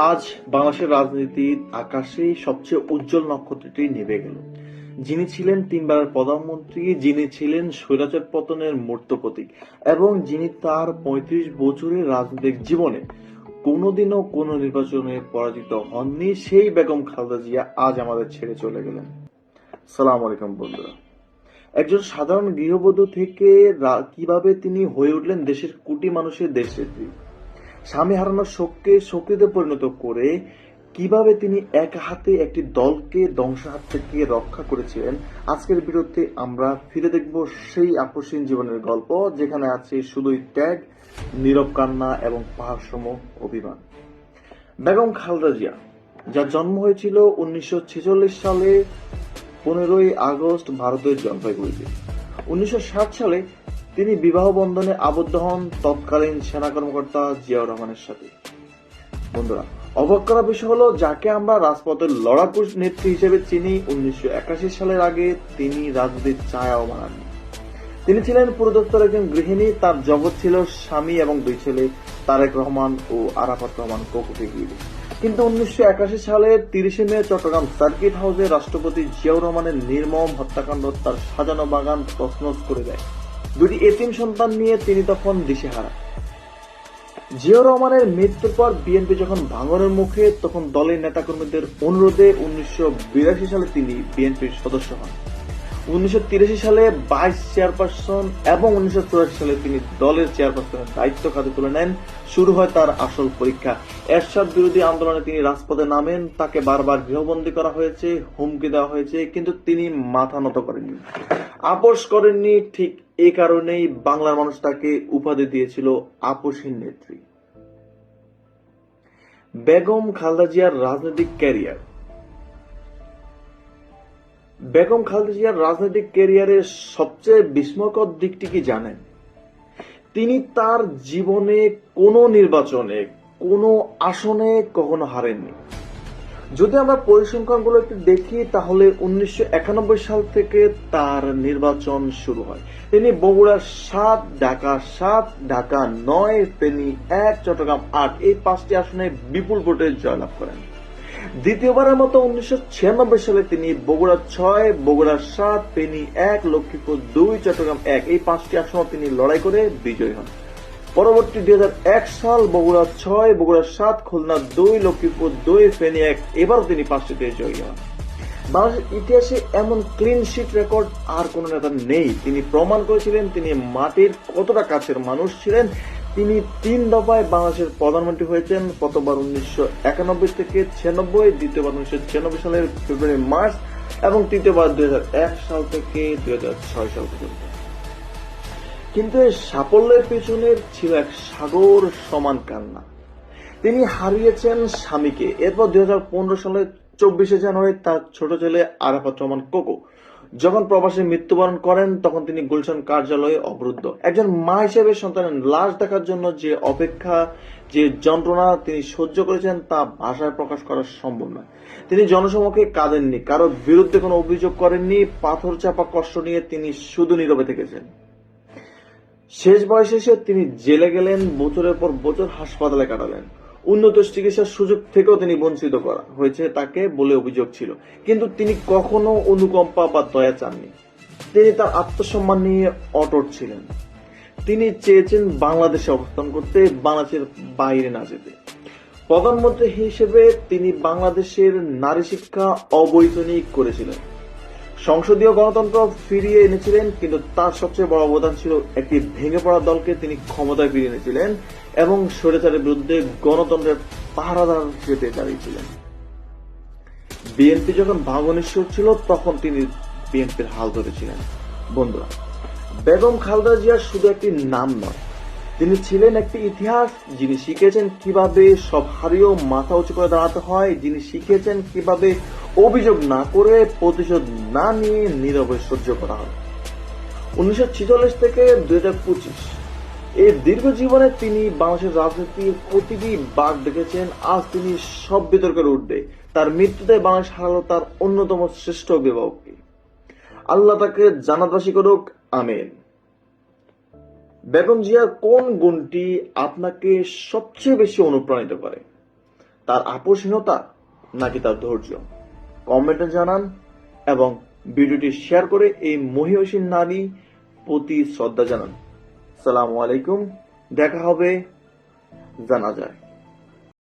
আজ বাংলাদেশের রাজনীতির আকাশে সবচেয়ে উজ্জ্বল নক্ষত্রটি নিভে গেল। যিনি ছিলেন তিনবারের প্রধানমন্ত্রী, যিনি ছিলেন স্বৈরাচার পতনের মূর্ত প্রতীক এবং যিনি তার ৩৫ বছরের রাজনৈতিক জীবনে কোনোদিনও কোনো নির্বাচনে পরাজিত হননি, সেই বেগম খালেদা জিয়া আজ আমাদের ছেড়ে চলে গেলেন। সালাম আলাইকুম বন্ধুরা। একজন সাধারণ গৃহবধূ থেকে কিভাবে তিনি হয়ে উঠলেন দেশের কোটি মানুষের দেশনেত্রী, স্বামী হারানোর শোককে শক্তিতে পরিণত করে কিভাবে তিনি এক হাতে একটি দলকে ধ্বংসের হাত থেকে রক্ষা করেছিলেন, আজকের ভিডিওতে আমরা ফিরে দেখব সেই আপসহীন জীবনের গল্প, যেখানে আছে শুধুই ত্যাগ, নীরব কান্না এবং পাহাড়সম অভিমান। বেগম খালেদা জিয়া, যার জন্ম হয়েছিল 1946 সালে 15ই আগস্ট ভারতের জলপাইগুড়িতে। 1960 সালে তিনি বিবাহ বন্ধনে আবদ্ধ হন তৎকালীন সেনা কর্মকর্তা জিয়াউর রহমানের সাথে। বন্ধুরা, অবাক করার বিষয় হলো, যাকে আমরা রাজপথের লড়াকু নেত্রী হিসেবে চিনি, 1981 সালের আগে তিনি রাজনীতির ছায়াও মানাননি। তিনি ছিলেন পুরোদস্তুর একজন গৃহিণী। তার জগৎ ছিল স্বামী এবং দুই ছেলে, তারেক রহমান ও আরাফাত রহমান কোকুকে ঘিরে। কিন্তু 1981 সালের 30 মে চট্টগ্রাম সার্কিট হাউসে রাষ্ট্রপতি জিয়াউর রহমানের নির্মম হত্যাকাণ্ড তার সাজানো বাগান তছনছ করে দেয়। দুটি এতিম সন্তান নিয়ে তিনি তখন দিশেহারা। জিয়াউর রহমানের মৃত্যুর পর বিএনপি যখন ভাঙনের মুখে, তখন দলের নেতাকর্মীদের অনুরোধে 1982 সালে তিনি বিএনপির সদস্য হন। 1983 সালে ভাইস চেয়ারপারসন এবং 1984 সালে তিনি দলের চেয়ারপারসনের দায়িত্ব কাঁধে তুলে নেন। শুরু হয় তার আসল পরীক্ষা। এরশাদ বিরোধী আন্দোলনে তিনি রাজপথে নামেন। তাকে বারবার গৃহবন্দী করা হয়েছে, হুমকি দেওয়া হয়েছে, কিন্তু তিনি মাথা নত করেননি, আপোষ করেননি। ঠিক এই কারণেই বাংলার মানুষ তাকে উপাধি দিয়েছিল আপসহীন নেত্রী। বেগম খালেদা জিয়ার রাজনৈতিক ক্যারিয়ার। বেগম খালেদা জিয়ার রাজনৈতিক ক্যারিয়ারের সবচেয়ে বিস্ময়কর দিকটি কি জানেন? তিনি তার জীবনে কোনো নির্বাচনে, কোনো আসনে কখনো হারেননি। যদি আমরা পরিসংখ্যানগুলো একটু দেখি, তাহলে 1991 সাল থেকে তার নির্বাচন শুরু হয়। তিনি বগুড়া 7, ঢাকা 7, ঢাকা 9, ফেনী 1, চট্টগ্রাম 8 এই 5টি আসনে বিপুল ভোটে জয়লাভ করেন। দ্বিতীয়বারের মতো 1996 সালে তিনি বগুড়া 6, বগুড়া 7, ফেনী 1, লক্ষ্মীপুর 2, চট্টগ্রাম 1 এই 5টি আসনে তিনি লড়াই করে বিজয়ী হন। পরবর্তী 2001 সাল বগুড়া 6, বগুড়া 7, খুলনা 2, লক্ষ্মীপুর 2, ফেনী 1 এবারও তিনি 5টিতে জয়ী হন। বাংলাদেশের ইতিহাসে এমন ক্লিন শিট রেকর্ড আর কোন নেতা নেই। তিনি প্রমাণ করেছিলেন তিনি মাটির কতটা কাছের মানুষ ছিলেন। তিনি 3 দফায় বাংলাদেশের প্রধানমন্ত্রী হয়েছেন। প্রথমবার 1991 থেকে 96, দ্বিতীয়বার 1996 সালের ফেব্রুয়ারি মার্চ এবং তৃতীয়বার 2001 সাল থেকে 2006 সাল পর্যন্ত। কিন্তু এই সাফল্যের পেছনে ছিল এক সাগর সমান কান্না। তিনি হারিয়েছেন স্বামীকে। এরপর 2015 সালের 24 জানুয়ারি তার ছোট ছেলে আরাফাত রহমান কোকো যখন প্রবাসে মৃত্যুবরণ করেন, তখন তিনি গুলশান কার্যালয়ে অবরুদ্ধ। একজন মা হিসেবে সন্তানের লাশ দেখার জন্য যে অপেক্ষা, যে যন্ত্রণা তিনি সহ্য করেছেন, তা ভাষায় প্রকাশ করা সম্ভব নয়। তিনি জনসমক্ষে কাঁদেননি, কারো বিরুদ্ধে কোনো অভিযোগ করেননি, পাথর চাপা কষ্ট নিয়ে তিনি শুধু নীরবে থেকেছেন। শেষ বয়সে এসে তিনি জেলে গেলেন, বছরের পর বছর হাসপাতালে কাটালেন। উন্নত চিকিৎসার সুযোগ থেকেও তিনি বঞ্চিত করা হয়েছে তাকে বলে অভিযোগ ছিল। কিন্তু তিনি কখনো অনুকম্পা বা দয়া চাননি। তিনি তার আত্মসম্মান নিয়ে অটট ছিলেন। তিনি চেয়েছেন বাংলাদেশে অবস্থান করতে, বাংলাদেশের বাইরে না যেতে। প্রধানমন্ত্রী হিসেবে তিনি বাংলাদেশের নারী শিক্ষা অবৈতনিক করেছিলেন, সংসদীয় গণতন্ত্র ফিরিয়ে এনেছিলেন, কিন্তু তার সবচেয়ে বড় অবদান ছিল একটি ভেঙে পড়া দলকে তিনি ক্ষমতায় ফিরিয়ে এনেছিলেন এবং স্বৈরাচারের বিরুদ্ধে গণতন্ত্রের পাহারাদার হিসেবে দাঁড়িয়েছিলেন। বিএনপি যখন ভাঙনের সুর ছিল, তখন তিনি বিএনপির হাল ধরেছিলেন। বন্ধুরা, বেগম খালেদা জিয়া শুধু একটি নাম নয়, তিনি ছিলেন একটি ইতিহাস। যিনি শিখেছেন কিভাবে সব হারিয়েও মাথা উঁচু করে দাঁড়াতে হয়, যিনি শিখেছেন কিভাবে অভিযোগ না করে, প্রতিশোধ না নিয়ে নীরবে সহ্য করা হয়। 1946 থেকে 2025 এই দীর্ঘ জীবনে তিনি বাংলাদেশের রাজনীতির প্রতিটি বাঁক দেখেছেন। আজ তিনি সব বিতর্কের ঊর্ধ্বে। তার মৃত্যুতে বাংলাদেশ হারালো তার অন্যতম শ্রেষ্ঠ অভিভাবককে। আল্লাহ তাকে জান্নাতবাসী করুক, আমিন। বেগম জিয়ার কোন গুণটি আপনাকে সবচেয়ে বেশি অনুপ্রাণিত করে? তার আপোষহীনতা নাকি তার ধৈর্য? কমেন্টে জানান এবং ভিডিওটি শেয়ার করে এই মহিয়সী নারী প্রতি শ্রদ্ধা জানান। আসসালামু আলাইকুম। দেখা হবে জানাজায়।